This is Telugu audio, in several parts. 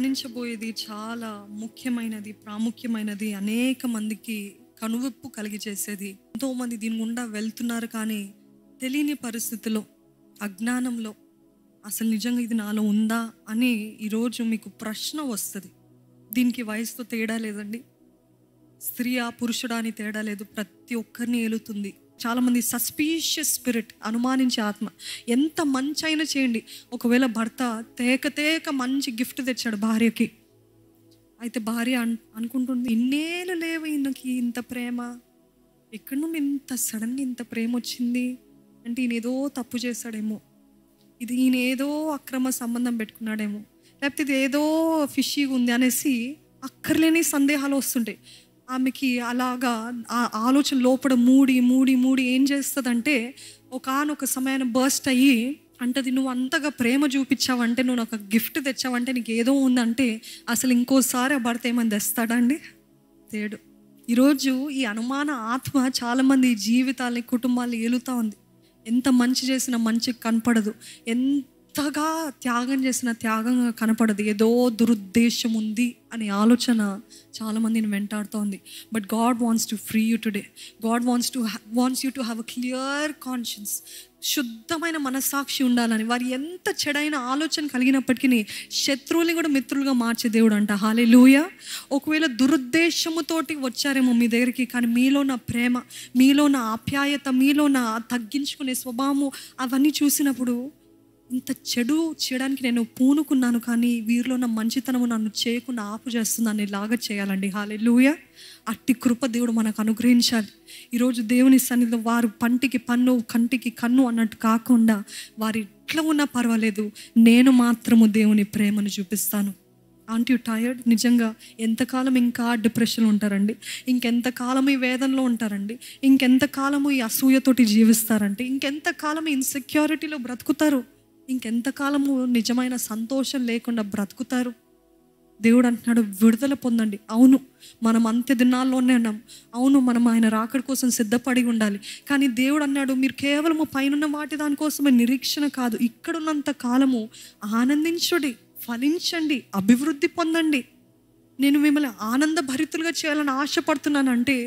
ధ్యానించబోయేది చాలా ముఖ్యమైనది, ప్రాముఖ్యమైనది, అనేక మందికి కనువిప్పు కలిగజేసేది. ఎంతోమంది దీని గుండా వెళ్తున్నారు, కానీ తెలియని పరిస్థితిలో, అజ్ఞానంలో అసలు నిజంగా ఇది నాలో ఉందా అని ఈరోజు మీకు ప్రశ్న వస్తుంది. దీనికి వయసుతో తేడా లేదండి, స్త్రీయా పురుషుడా అని తేడా లేదు, ప్రతి ఒక్కరిని ఏలుతుంది. చాలామంది సస్పీషియస్ స్పిరిట్, అనుమానించే ఆత్మ. ఎంత మంచి అయినా చేయండి, ఒకవేళ భర్త తేక మంచి గిఫ్ట్ తెచ్చాడు భార్యకి, అయితే భార్య అనుకుంటుంది ఇన్నేళ్ళు లేవు ఈయనకి ఇంత ప్రేమ, ఎక్కడి నుండి ఇంత సడన్గా ఇంత ప్రేమ వచ్చింది అంటే ఈయన ఏదో తప్పు చేశాడేమో, ఈయన ఏదో అక్రమ సంబంధం పెట్టుకున్నాడేమో, లేకపోతే ఇది ఏదో ఫిషీగా ఉంది అనేసి అక్కర్లేని సందేహాలు వస్తుంటాయి ఆమెకి. అలాగా ఆ ఆలోచన లోపల మూడి ఏం చేస్తుందంటే ఒకానొక సమయాన్ని బర్స్ట్ అయ్యి అంటది, నువ్వు అంతగా ప్రేమ చూపించావంటే, నువ్వు నాకు గిఫ్ట్ తెచ్చావంటే, నీకు ఏదో ఉందంటే అసలు ఇంకోసారి ఆ భర్త ఏమని తెస్తాడా అండి? తేడు. ఈరోజు ఈ అనుమాన ఆత్మ చాలామంది జీవితాలని, కుటుంబాలు ఏలుతూ ఉంది. ఎంత మంచి చేసినా మంచి కనపడదు, ఎంతగా త్యాగం చేసినా త్యాగంగా కనపడదు, ఏదో దురుద్దేశం ఉంది అనే ఆలోచన చాలామందిని వెంటాడుతోంది. But God wants to free you today. God wants you to have a clear conscience. శుద్ధమైన మనస్సాక్షి ఉండాలని. వారు ఎంత చెడైన ఆలోచన కలిగినప్పటికీ శత్రువుల్ని కూడా మిత్రులుగా మార్చే దేవుడు అంట. హల్లెలూయా. ఒకవేళ దురుద్దేశముతోటి వచ్చారేమో మీ దగ్గరికి, కానీ మీలో నా ప్రేమ, మీలో నా ఆప్యాయత, మీలో నా తగ్గించుకునే స్వభావము అవన్నీ చూసినప్పుడు ఇంత చెడు చేయడానికి నేను పూనుకున్నాను, కానీ వీరిలో నా మంచితనము నన్ను చేయకుండా ఆపు చేస్తుందని ఇలాగా చేయాలండి. హల్లెలూయా. అట్టి కృప దేవుడు మనకు అనుగ్రహించాలి. ఈరోజు దేవుని సన్నిధిలో వారు పంటికి పన్ను, కంటికి కన్ను అన్నట్టు కాకుండా వారు ఎట్లా ఉన్నా పర్వాలేదు, నేను మాత్రము దేవుని ప్రేమను చూపిస్తాను. Aren't you tired? నిజంగా ఎంతకాలం ఇంకా డిప్రెషన్ ఉంటారండి? ఇంకెంతకాలం ఈ వేదనలో ఉంటారండి? ఇంకెంతకాలము ఈ అసూయతోటి జీవిస్తారంటే? ఇంకెంతకాలం ఇన్సెక్యూరిటీలో బ్రతుకుతారు? ఇంకెంతకాలము నిజమైన సంతోషం లేకుండా బ్రతుకుతారు? దేవుడు అంటున్నాడు, విడుదల పొందండి. అవును, మనం అంత్య దినాల్లోనే ఉన్నాం. అవును, మనం ఆయన రాకడ కోసం సిద్ధపడి ఉండాలి. కానీ దేవుడు అన్నాడు, మీరు కేవలము పైనున్న వాటి దానికోసమే నిరీక్షణ కాదు, ఇక్కడున్నంత కాలము ఆనందించుడి, ఫలించండి, అభివృద్ధి పొందండి. నేను మిమ్మల్ని ఆనంద భరితులుగా చేయాలని ఆశపడుతున్నానంటే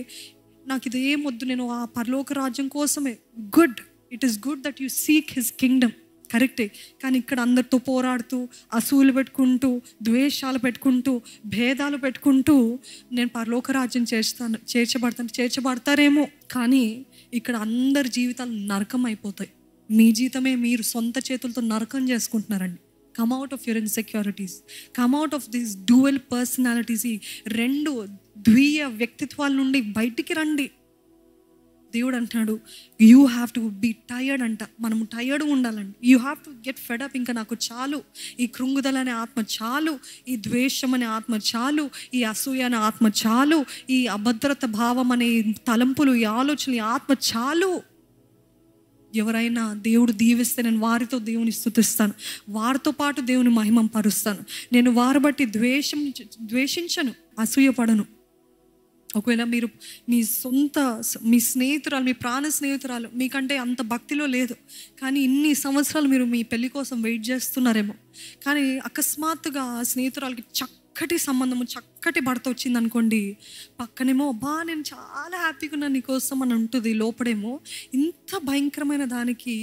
నాకు ఇది ఏమొద్దు, నేను ఆ పరలోక రాజ్యం కోసమే. Good, it is good that you seek his Kingdom, కరెక్టే. కానీ ఇక్కడ అందరితో పోరాడుతూ, అసూలు పెట్టుకుంటూ, ద్వేషాలు పెట్టుకుంటూ, భేదాలు పెట్టుకుంటూ నేను పరలోక రాజ్యం చేర్చబడతారేమో, కానీ ఇక్కడ అందరి జీవితాలు నరకం అయిపోతాయి. మీ జీవితమే మీరు సొంత చేతులతో నరకం చేసుకుంటున్నారండి. Come out of your insecurities, come out of this dual personalities. ఈ రెండు ద్వియ వ్యక్తిత్వాల నుండి బయటికి రండి. దేవుడు అంటున్నాడు, you have to be tired అంట. మనము టైర్డ్గా ఉండాలండి. You have to get fed up. ఇంకా నాకు చాలు, ఈ కృంగుదల అనే ఆత్మ చాలు, ఈ ద్వేషం అనే ఆత్మ చాలు, ఈ అసూయ అనే ఆత్మ చాలు, ఈ అభద్రత భావం అనే తలంపులు, ఈ ఆలోచనలు, ఈ ఆత్మ చాలు. ఎవరైనా దేవుడు దీవిస్తే నేను వారితో దేవుని స్తుతిస్తాను, వారితో పాటు దేవుని మహిమ పరుస్తాను. నేను వారి బట్టి ద్వేషించను, అసూయపడను. ఒకవేళ మీరు మీ స్నేహితురాలు, మీ ప్రాణ స్నేహితురాలు మీకంటే అంత భక్తిలో లేదు, కానీ ఇన్ని సంవత్సరాలు మీరు మీ పెళ్లి కోసం వెయిట్ చేస్తున్నారేమో, కానీ అకస్మాత్తుగా ఆ స్నేహితురాలకి చక్కటి సంబంధము, చక్కటి భర్త వచ్చింది అనుకోండి, పక్కనేమో అబ్బా నేను చాలా హ్యాపీగా ఉన్నాను నీకోసం అని ఉంటుంది. లోపడేమో ఇంత భయంకరమైన దానికి,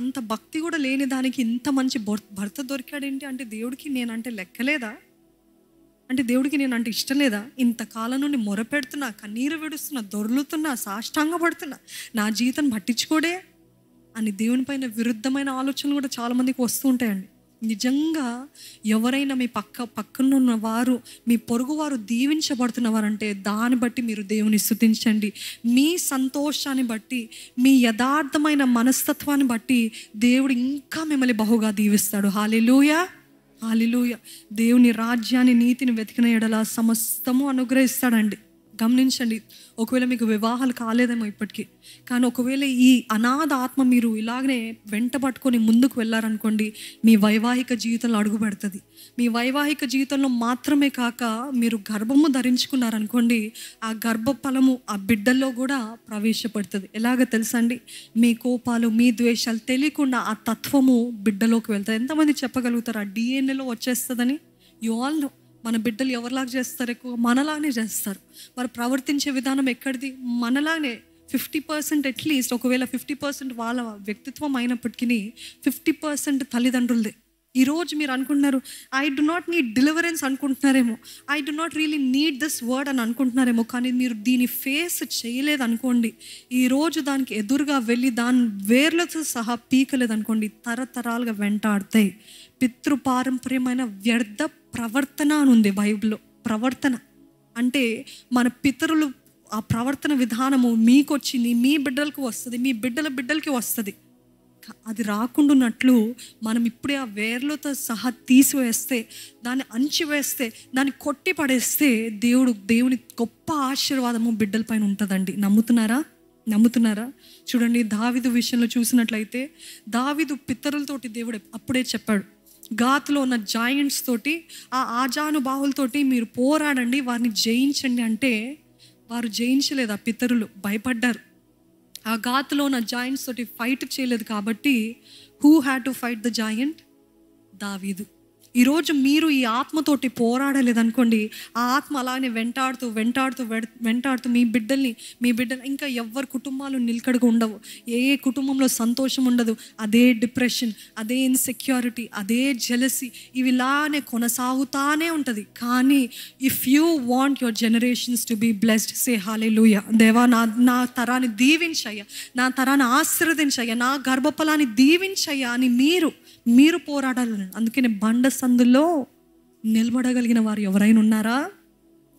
అంత భక్తి కూడా లేని దానికి ఇంత మంచి భర్త దొరికాడేంటి అంటే దేవుడికి నేనంటే లెక్కలేదా? అంటే దేవుడికి నేనంటే ఇష్టం లేదా? ఇంతకాలం నుండి మొరపెడుతున్నా, కన్నీరు విడుస్తున్నా, దొర్లుతున్నా, సాష్టాంగ పడుతున్నా, నా జీవితం పట్టించుకోడే అని దేవుని పైన విరుద్ధమైన ఆలోచనలు కూడా చాలామందికి వస్తూ ఉంటాయండి. నిజంగా ఎవరైనా మీ పక్కనున్న వారు, మీ పొరుగు వారు దీవించబడుతున్నవారంటే దాన్ని బట్టి మీరు దేవుని స్తుతించండి. మీ సంతోషాన్ని బట్టి, మీ యథార్థమైన మనస్తత్వాన్ని బట్టి దేవుడు ఇంకా మిమ్మల్ని బహుగా దీవిస్తాడు. హల్లెలూయా, హల్లెలూయా. దేవుని రాజ్యాన్ని, నీతిని వెతికిన ఎడల సమస్తము అనుగ్రహిస్తాడండి. గమనించండి, ఒకవేళ మీకు వివాహాలు కాలేదేమో ఇప్పటికీ, కానీ ఒకవేళ ఈ అనాథ ఆత్మ మీరు ఇలాగనే వెంట పట్టుకొని ముందుకు వెళ్ళారనుకోండి, మీ వైవాహిక జీవితంలో అడుగు పెడుతుంది. మీ వైవాహిక జీవితంలో మాత్రమే కాక మీరు గర్భము ధరించుకున్నారనుకోండి, ఆ గర్భఫలము ఆ బిడ్డల్లో కూడా ప్రవేశపడుతుంది. ఎలాగ తెలుసా అండి? మీ కోపాలు, మీ ద్వేషాలు తెలియకుండా ఆ తత్వము బిడ్డలోకి వెళ్తుంది. ఎంతమంది చెప్పగలుగుతారు ఆ డిఎన్ఏలో వచ్చేస్తుందని? యు ఆల్ నో మన బిడ్డలు ఎవరిలాగా చేస్తారు? ఎక్కువ మనలానే చేస్తారు. వారు ప్రవర్తించే విధానం ఎక్కడిది? మనలానే. 50% అట్లీస్ట్, ఒకవేళ 50% వాళ్ళ వ్యక్తిత్వం అయినప్పటికీ 50% తల్లిదండ్రులదే. ఈరోజు మీరు అనుకుంటున్నారు, I do not need deliverance అనుకుంటున్నారేమో, I do not really need this word అని అనుకుంటున్నారేమో. కానీ మీరు దీన్ని ఫేస్ చేయలేదు అనుకోండి, ఈరోజు దానికి ఎదురుగా వెళ్ళి దాని వేర్లతో సహా పీకలేదు అనుకోండి, తరతరాలుగా వెంటాడతాయి. పితృపారంపర్యమైన వ్యర్థ ప్రవర్తన అని ఉంది బైబిల్లో. ప్రవర్తన అంటే మన పితరులు ఆ ప్రవర్తన విధానము మీకు వచ్చింది, మీ బిడ్డలకు వస్తుంది, మీ బిడ్డల బిడ్డలకి వస్తుంది. అది రాకుండాన్నట్లు మనం ఇప్పుడే ఆ వేర్లతో సహా తీసివేస్తే, దాన్ని అంచివేస్తే, దాన్ని కొట్టి పడేస్తే దేవుని గొప్ప ఆశీర్వాదము బిడ్డల పైన ఉంటుందండి. నమ్ముతున్నారా? చూడండి, దావీదు విషయంలో చూసినట్లయితే, దావీదు పితరులతోటి దేవుడు అప్పుడే చెప్పాడు, గాతులో ఉన్న జాయింట్స్ తోటి, ఆ ఆజానుబాహులతోటి మీరు పోరాడండి, వారిని జయించండి అంటే వారు జయించలేదు. ఆ పితరులు భయపడ్డారు. ఆ గాతులో ఉన్న జాయింట్స్ తోటి ఫైట్ చేయలేదు. కాబట్టి who had to fight the joint? దావీదు. ఈరోజు మీరు ఈ ఆత్మతోటి పోరాడలేదనుకోండి, ఆ ఆత్మ అలానే వెంటాడుతూ మీ బిడ్డలు ఇంకా ఎవరి కుటుంబాలు నిలకడగా ఉండవు. ఏ కుటుంబంలో సంతోషం ఉండదు. అదే డిప్రెషన్, అదే ఇన్సెక్యూరిటీ, అదే జెలసీ, ఇవి ఇలానే కొనసాగుతానే ఉంటుంది. కానీ if you want your generations to be blessed, say hallelujah. దేవా, నా తరాన్ని దీవించయ్యా, నా తరాన్ని ఆశీర్వదించయ్యా, నా గర్భఫలాన్ని దీవించయ్యా అని మీరు పోరాడాలని. అందుకనే బండ సందులో నిలబడగలిగిన వారు ఎవరైనా ఉన్నారా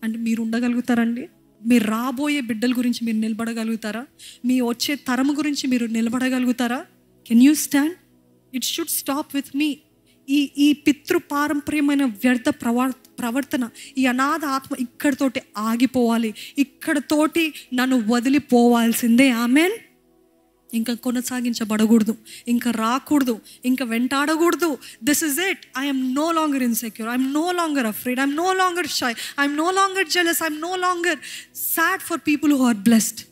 అంటే మీరు ఉండగలుగుతారండి? మీరు రాబోయే బిడ్డల గురించి మీరు నిలబడగలుగుతారా? మీ వచ్చే తరము గురించి మీరు నిలబడగలుగుతారా? Can you stand? It should stop with me. ఈ పితృ పారంపర్యమైన వ్యర్థ ప్రవర్తన, ఈ అనాథ ఆత్మ ఇక్కడితోటి ఆగిపోవాలి. ఇక్కడతోటి నన్ను వదిలిపోవాల్సిందే. ఆమెన్. ఇంకా కొనసాగించబడకూడదు, ఇంకా రాకూడదు, ఇంకా వెంటాడకూడదు. This is it. I'm no longer insecure, I'm no longer afraid, I'm no longer shy, I'm no longer jealous, I'm no longer sad for people who are blessed.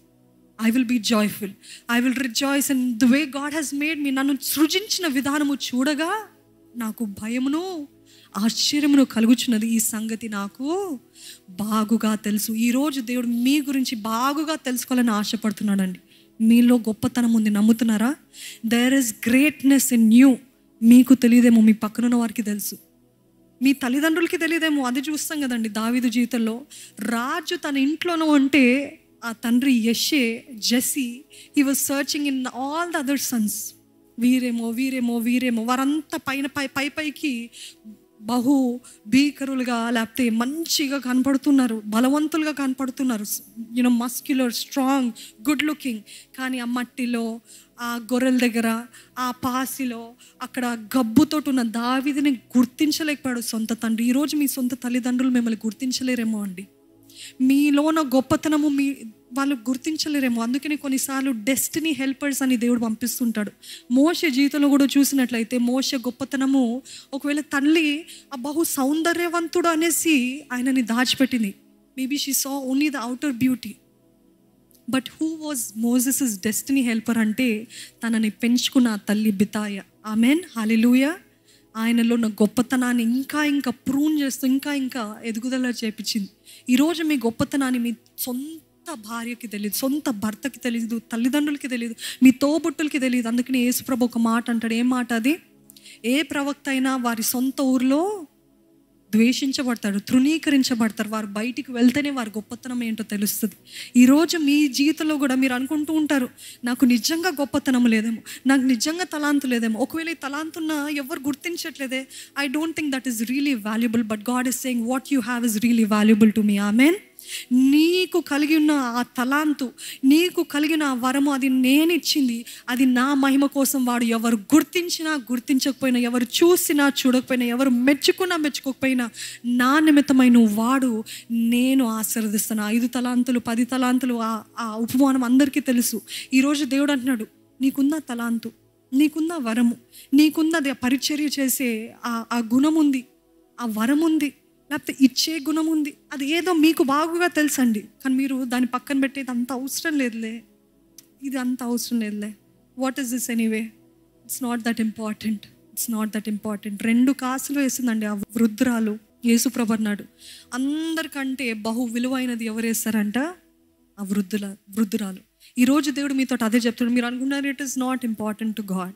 I will be joyful, I will rejoice in the way God has made me. నన్ను సృజించిన విధానము చూడగా నాకు భయమును ఆశ్చర్యమును కలుగుచున్నది. ఈ సంగతి నాకు బాగుగా తెలుసు. ఈరోజు దేవుడు మీ గురించి బాగుగా తెలుసుకోవాలని ఆశపడుతున్నాడండి. మీలో గొప్పతనం ఉంది. నమ్ముతున్నారా? There is greatness in you. మీకు తెలియదేమో, మీ పక్కనున్న వారికి తెలుసు, మీ తల్లిదండ్రులకి తెలియదేమో. అది చూస్తాం కదండి దావీదు జీవితంలో. రాజు తన ఇంట్లోనూ అంటే ఆ తండ్రి Jesse, he was searching in all the other sons. వీరేమో వారంతా పైకి బహు భీకరులుగా, లేకపోతే మంచిగా కనపడుతున్నారు, బలవంతులుగా కనపడుతున్నారు, మస్క్యులర్, స్ట్రాంగ్, గుడ్ లుకింగ్. కానీ ఆ మట్టిలో, ఆ గొర్రెల దగ్గర, ఆ పాసిలో, అక్కడ గబ్బుతోటి ఉన్న దావీదుని గుర్తించలేకపోయాడు సొంత తండ్రి. ఈరోజు మీ సొంత తల్లిదండ్రులు మిమ్మల్ని గుర్తించలేరేమో అండి. మీలోన గొప్పతనము వాళ్ళు గుర్తించలేరేమో. అందుకని కొన్నిసార్లు డెస్టినీ హెల్పర్స్ అని దేవుడు పంపిస్తుంటాడు. మోషే జీవితంలో కూడా చూసినట్లయితే, మోషే గొప్పతనము ఒకవేళ తల్లి ఆ బహు సౌందర్యవంతుడు అనేసి ఆయనని దాచిపెట్టింది. Maybe she saw only the outer beauty. But who was Moses destiny helper అంటే తనని పెంచుకున్న ఆ తల్లి బితాయ. ఆమెన్, హల్లెలూయా. ఆయనలో ఉన్న గొప్పతనాన్ని ఇంకా ప్రూన్ చేస్తూ ఇంకా ఎదుగుదల చేపించింది. ఈరోజు మీ గొప్పతనాన్ని మీ సొంత భార్యకి తెలియదు, సొంత భర్తకి తెలియదు, తల్లిదండ్రులకి తెలియదు, మీ తోబుట్టులకి తెలియదు. అందుకని యేసుప్రభు ఒక మాట అంటాడు. ఏం మాట అది? ఏ ప్రవక్త అయినా వారి సొంత ఊరిలో ద్వేషించబడతాడు, తృణీకరించబడతారు. వారు బయటికి వెళ్తేనే వారి గొప్పతనం ఏంటో తెలుస్తుంది. ఈరోజు మీ జీవితంలో కూడా మీరు అనుకుంటూ ఉంటారు, నాకు నిజంగా గొప్పతనం లేదేమో, నాకు నిజంగా తలాంతు లేదేమో. ఒకవేళ ఈ తలాంతున్న ఎవరు గుర్తించట్లేదే, I don't think that is really valuable. But God is saying what you have is really valuable to me. Amen. నీకు కలిగి ఉన్న ఆ తలాంతు, నీకు కలిగిన ఆ వరము, అది నేను ఇచ్చింది. అది నా మహిమ కోసం. వాడు ఎవరు గుర్తించినా గుర్తించకపోయినా, ఎవరు చూసినా చూడకపోయినా, ఎవరు మెచ్చుకోకపోయినా, నా నిమిత్తమై నువ్వు వాడు, నేను ఆశీర్వదిస్తాను. 5 తలాంతులు 10 తలాంతులు ఆ ఉపమానం అందరికీ తెలుసు. ఈరోజు దేవుడు అంటున్నాడు, నీకున్న తలాంతు, నీకున్న వరము, నీకున్నది ఆ పరిచర్య చేసే ఆ గుణం ఉంది, ఆ వరం ఉంది, లేకపోతే ఇచ్చే గుణం ఉంది. అది ఏదో మీకు బాగుగా తెలుసండి. కానీ మీరు దాన్ని పక్కన పెట్టేది అంత అవసరం లేదులే, ఇది అంత అవసరం లేదులే. What is this anyway? It's not that important. 2 కాసులు వేసిందండి ఆ వృద్ధురాలు. యేసుప్రభు అన్నాడు, అందరికంటే బహు విలువైనది ఎవరు వేస్తారంట? ఆ వృద్ధురాలు. ఈరోజు దేవుడు మీతో అదే చెప్తున్నాడు. మీరు అనుకున్నారు it is not important to God,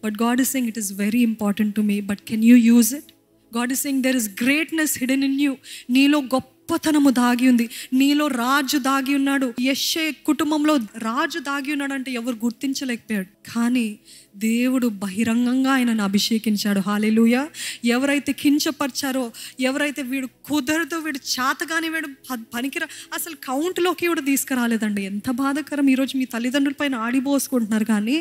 but God is saying it is very important to me, but can you use it? God is saying there is greatness hidden in you. నీలో గొప్పతనము దాగి ఉంది, నీలో రాజు దాగి ఉన్నాడు. యెషయా కుటుంబంలో రాజు దాగి ఉన్నాడు అంటే ఎవరు గుర్తించలేకపోయాడు, కానీ దేవుడు బహిరంగంగా ఆయనను అభిషేకించాడు. హల్లెలూయా. ఎవరైతే కించపరిచారో, ఎవరైతే వీడు కుదరదు, వీడు చాతగాని, వీడు పనికిరా, అసలు కౌంట్లోకి కూడా తీసుకురాలేదండి. ఎంత బాధాకరం. ఈరోజు మీ తల్లిదండ్రుల పైన ఆడిపోసుకుంటున్నారు, కానీ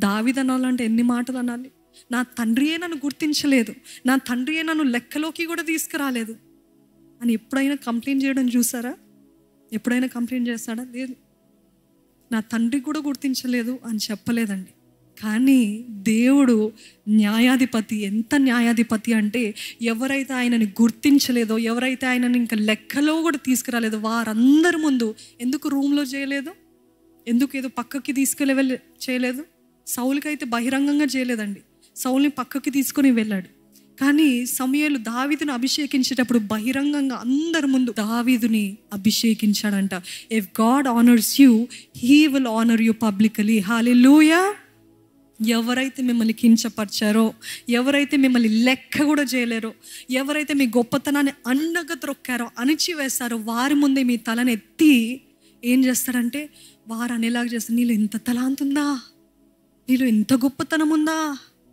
దావీదు అనాలంటే ఎన్ని మాటలు అనాలి? నా తండ్రియే నన్ను గుర్తించలేదు, నా తండ్రియే నన్ను లెక్కలోకి కూడా తీసుకురాలేదు అని ఎప్పుడైనా కంప్లైంట్ చేయడం చూసారా? ఎప్పుడైనా కంప్లైంట్ చేస్తాడా? లేదు. నా తండ్రి కూడా గుర్తించలేదు అని చెప్పలేదండి. కానీ దేవుడు న్యాయాధిపతి. ఎంత న్యాయాధిపతి అంటే ఎవరైతే ఆయనని గుర్తించలేదో, ఎవరైతే ఆయనని ఇంకా లెక్కలో కూడా తీసుకురాలేదో వారందరి ముందు ఎందుకు రూమ్లో చేయలేదు? ఎందుకు ఏదో పక్కకి తీసుకెళ్ళి చేయలేదు? సౌలుకి అయితే బహిరంగంగా చేయలేదండి, సౌలుని పక్కకి తీసుకొని వెళ్ళాడు. కానీ సమూయేలు దావీదుని అభిషేకించేటప్పుడు బహిరంగంగా అందరి ముందు దావీదుని అభిషేకించాడంట. If God honours you, he will honour you publicly. Hallelujah. ఎవరైతే మిమ్మల్ని కించపరిచారో, ఎవరైతే మిమ్మల్ని లెక్క కూడా చేయలేరో, ఎవరైతే మీ గొప్పతనాన్ని అండగా త్రొక్కారో, అణిచివేస్తారో, వారి ముందే మీ తలని ఎత్తి ఏం చేస్తాడంటే వారు అనేలాగా చేస్తారు, నీలో ఎంత తలాంతుందా, నీలో ఎంత గొప్పతనం ఉందా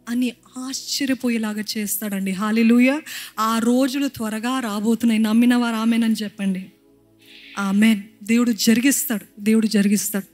అని ఆశ్చర్యపోయేలాగా చేస్తాడండి. హల్లెలూయా. ఆ రోజులు త్వరగా రాబోతున్నాయి. నమ్మిన వారు ఆమెన్ అని చెప్పండి. ఆమెన్. దేవుడు జరిగిస్తాడు.